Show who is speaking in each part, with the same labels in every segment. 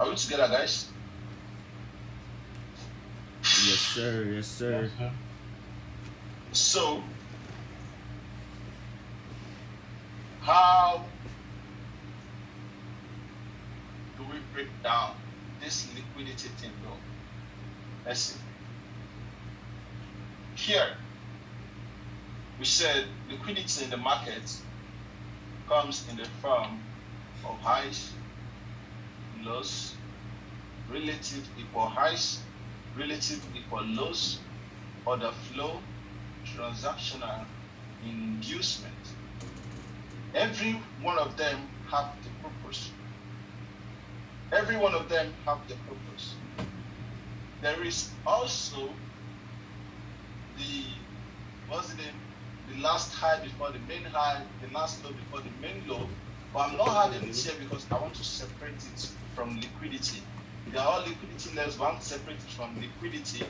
Speaker 1: Are we together, guys?
Speaker 2: Yes, sir. Yes, sir.
Speaker 1: So, how do we break down this liquidity thing, though? Let's see. Here, we said liquidity in the market comes in the form of highs, lows, relative equal highs, relative equal lows, order flow, transactional inducement. Every one of them have the purpose. Every one of them have the purpose. There is also the, what's the name? The last high before the main high, the last low before the main low. But I'm not having it here because I want to separate it from liquidity. They are all liquidity levels, but I want to separate it from liquidity.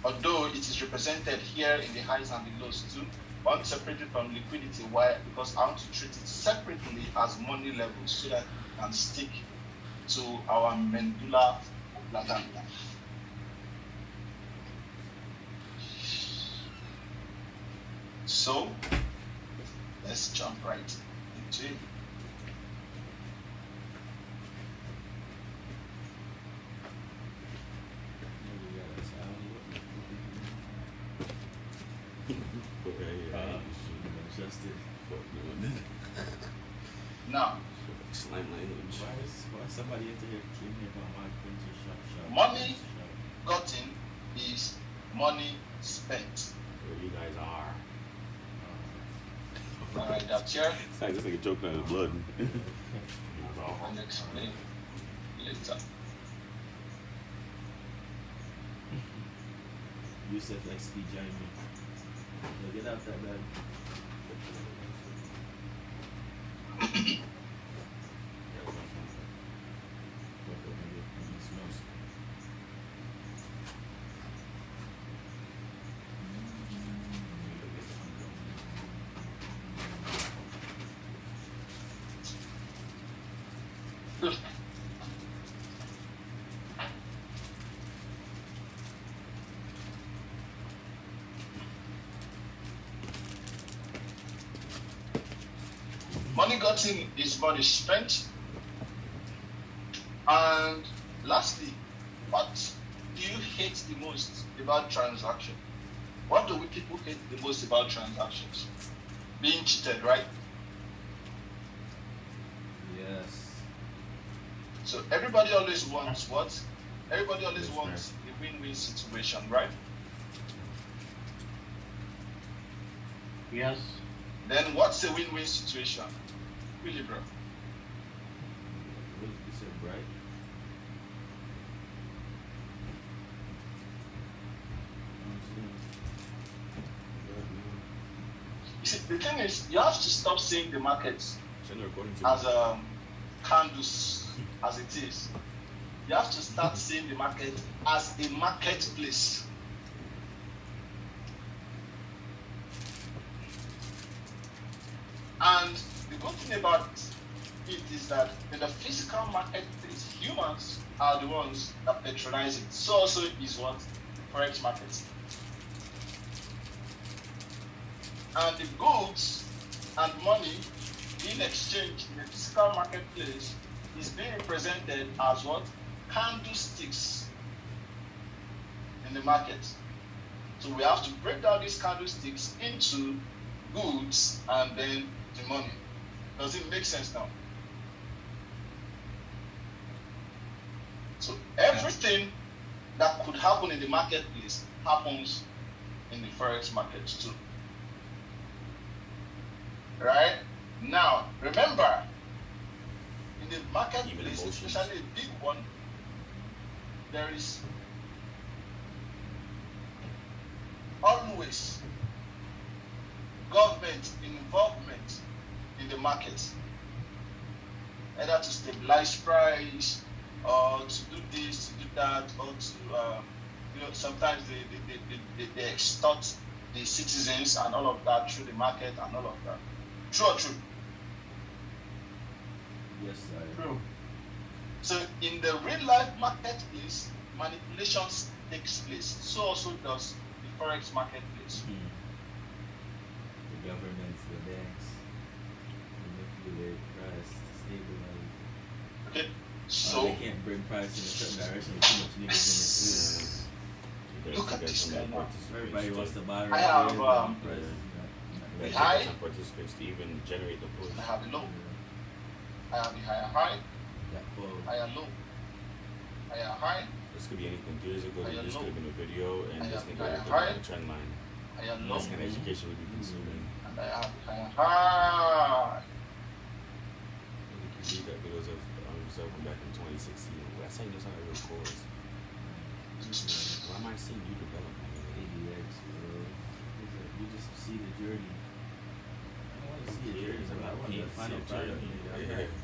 Speaker 1: Although it is represented here in the highs and the lows too. I want to separate it from liquidity. Why? Because I want to treat it separately as money levels so that it can stick to our medulla oblongata. So let's jump right into it. Now,
Speaker 2: slang language. Why somebody into here came here about my printer shop?
Speaker 1: Money gotten is money spent.
Speaker 2: Where you guys are.
Speaker 1: All right, that's here.
Speaker 2: It's like this nigga joking out of blood.
Speaker 1: I'll explain later.
Speaker 2: Yusuf like speed giant. Get out that bag.
Speaker 1: Money gotten is money spent. And lastly, what do you hate the most about transaction? What do we people hate the most about transactions? Being cheated, right?
Speaker 2: Yes.
Speaker 1: So everybody always wants what? Everybody always wants a win-win situation, right?
Speaker 3: Yes.
Speaker 1: Then what's a win-win situation? Really, bro?
Speaker 2: What you said, right?
Speaker 1: You see, the thing is, you have to stop seeing the markets as candles as it is. You have to start seeing the market as a marketplace. And the good thing about it is that in the physical marketplace, humans are the ones that patronize it. So also is what? Forex markets. And the goods and money being exchanged in the physical marketplace is being represented as what? Candlesticks in the market. So we have to break down these candlesticks into goods and then the money. Does it make sense now? So everything that could happen in the marketplace happens in the Forex market too. Right? Now, remember, in the marketplace, especially a big one, there is always government involvement in the market, either to stabilize price or to do this, to do that, or to sometimes they extort the citizens and all of that through the market and all of that. True or true?
Speaker 2: Yes,
Speaker 3: True.
Speaker 1: So in the real life marketplace, manipulations takes place. So also does the Forex marketplace.
Speaker 2: The governments, the banks, manipulate price to stabilize.
Speaker 1: Okay. So
Speaker 2: they can't bring price in a certain direction with too much niggas in it.
Speaker 1: Look at this guy now.
Speaker 2: Everybody wants to buy.
Speaker 1: I have
Speaker 3: the
Speaker 1: high.
Speaker 3: Some participants to even generate the push.
Speaker 1: I have a low. I have a higher high. Higher low. Higher high.
Speaker 3: This could be anything. 2 years ago, this could have been a video, and this nigga
Speaker 1: higher
Speaker 3: would
Speaker 1: high.
Speaker 3: have a trend line.
Speaker 1: Higher low.
Speaker 3: This kind of education would be consuming.
Speaker 1: And I have a higher high.
Speaker 3: You can read that videos of himself from back in 2016. I say this on a real course. Why am I seeing you develop?
Speaker 2: ADX, bro. You just see the journey. I want to see a journey. I want the final product.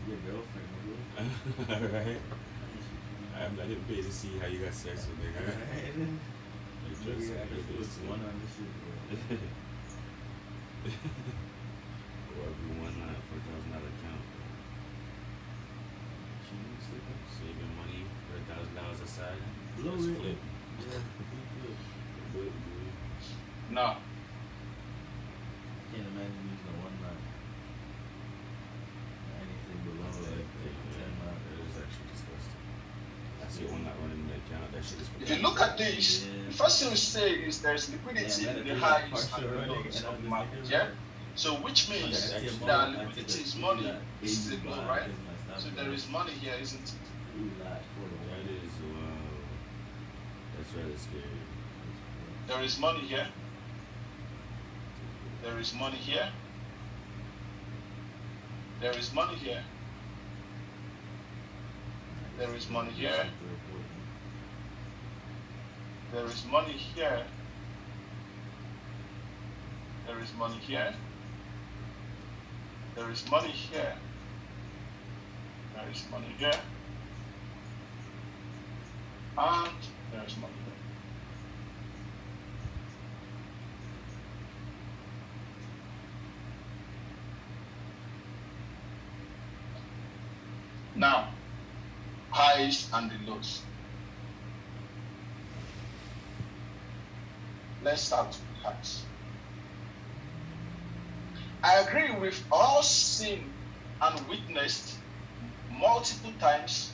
Speaker 2: Your girlfriend, bro.
Speaker 3: Alright. I didn't pay to see how you got sex with nigga.
Speaker 2: Right. Just one on this shit, bro.
Speaker 3: Or if you won that $4,000 account. Saving money, $1,000 aside.
Speaker 2: Blow
Speaker 3: Let's
Speaker 2: it.
Speaker 3: flip.
Speaker 2: Yeah, flip.
Speaker 1: No.
Speaker 2: Can't imagine using a one line. Anything below like 10 line.
Speaker 3: That is actually disgusting. I see one not running the account. That shit is.
Speaker 1: If you look at this, the first thing we say is there's liquidity in the highs and the lows of the market. Yeah. So which means that liquidity is money. This is a low, right? So there is money here, isn't it?
Speaker 3: That is wow. That's rather scary.
Speaker 1: There is money here. There is money here. There is money here. There is money here. There is money here. There is money here. There is money here. There is money here. And there is money here. Now, highs and the lows. Let's start with highs. I agree with all seen and witnessed multiple times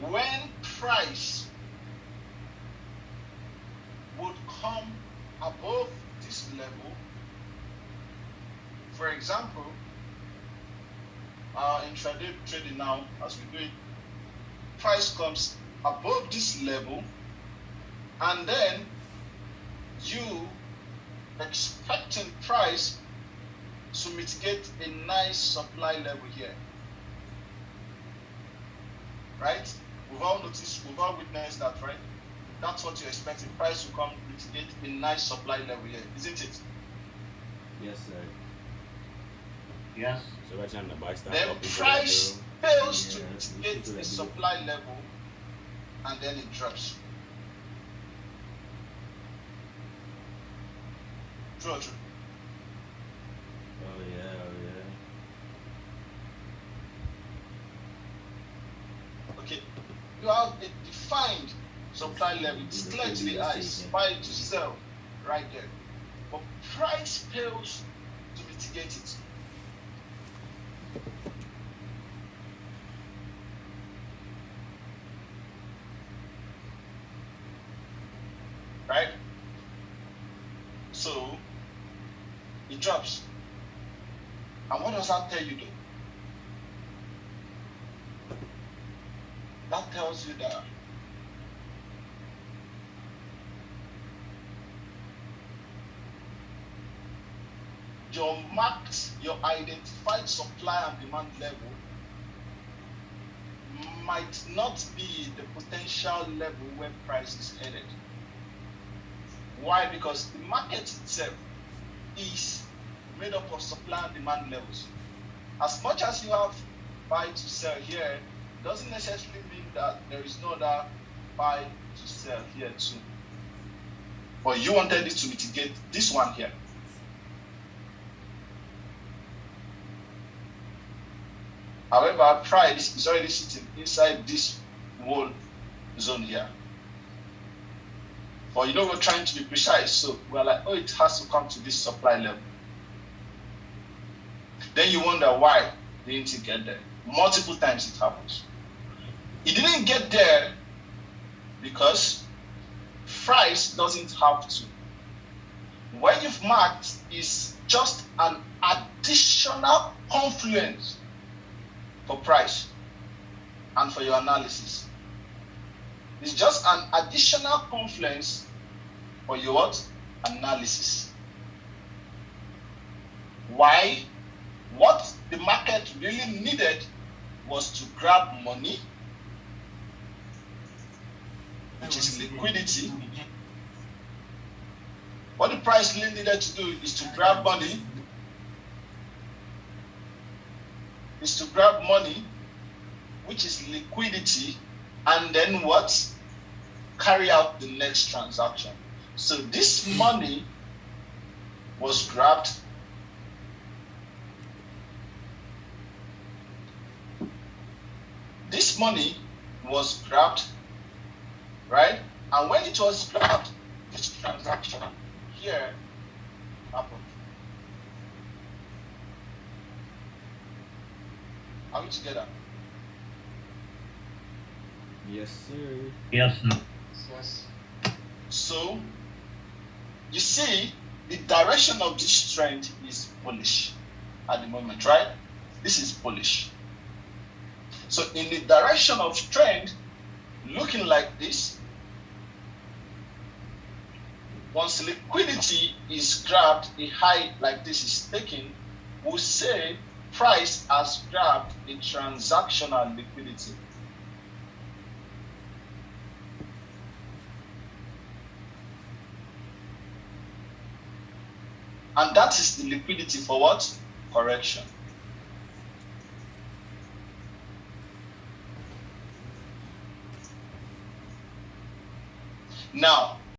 Speaker 1: when price would come above this level. For example, intraday trading now, as we do it, price comes above this level, and then you expecting price to mitigate a nice supply level here, right? We've all noticed, we've all witnessed that, right? That's what you're expecting. Price will come mitigate a nice supply level here, isn't it?
Speaker 2: Yes, sir.
Speaker 1: Yes.
Speaker 3: So by the time the buy stop
Speaker 1: Then
Speaker 3: up into
Speaker 1: price
Speaker 3: that
Speaker 1: fails to mitigate the supply level, and then it drops. True or true?
Speaker 2: Oh yeah,
Speaker 1: Okay, you have a defined supply level. It's clear to the eyes, buy to sell, right there. But price fails to mitigate it. Right? So it drops. And what does that tell you though? That tells you that your marked, your identified supply and demand level might not be the potential level where price is headed. Why? Because the market itself is made up of supply and demand levels. As much as you have buy to sell here, doesn't necessarily mean that there is no other buy to sell here too. But you wanted it to mitigate this one here. However, price is already sitting inside this whole zone here. But we're trying to be precise, so we're like, oh, it has to come to this supply level. Then you wonder why didn't it get there? Multiple times it happens. It didn't get there because price doesn't have to. What you've marked is just an additional confluence for price and for your analysis. It's just an additional confluence for your what? Analysis. Why? What the market really needed was to grab money, which is liquidity. What the price really needed to do is to grab money, which is liquidity, and then what? Carry out the next transaction. So this money was grabbed. This money was grabbed, right? And when it was grabbed, this transaction here happened. Are we together?
Speaker 2: Yes, sir.
Speaker 4: Yes, sir.
Speaker 1: Yes. So, you see, the direction of this trend is bullish at the moment, right? This is bullish. So, in the direction of trend, looking like this, once liquidity is grabbed, a high like this is taken, we'll say price has grabbed a transactional liquidity. And that is the liquidity for what? Correction. Now,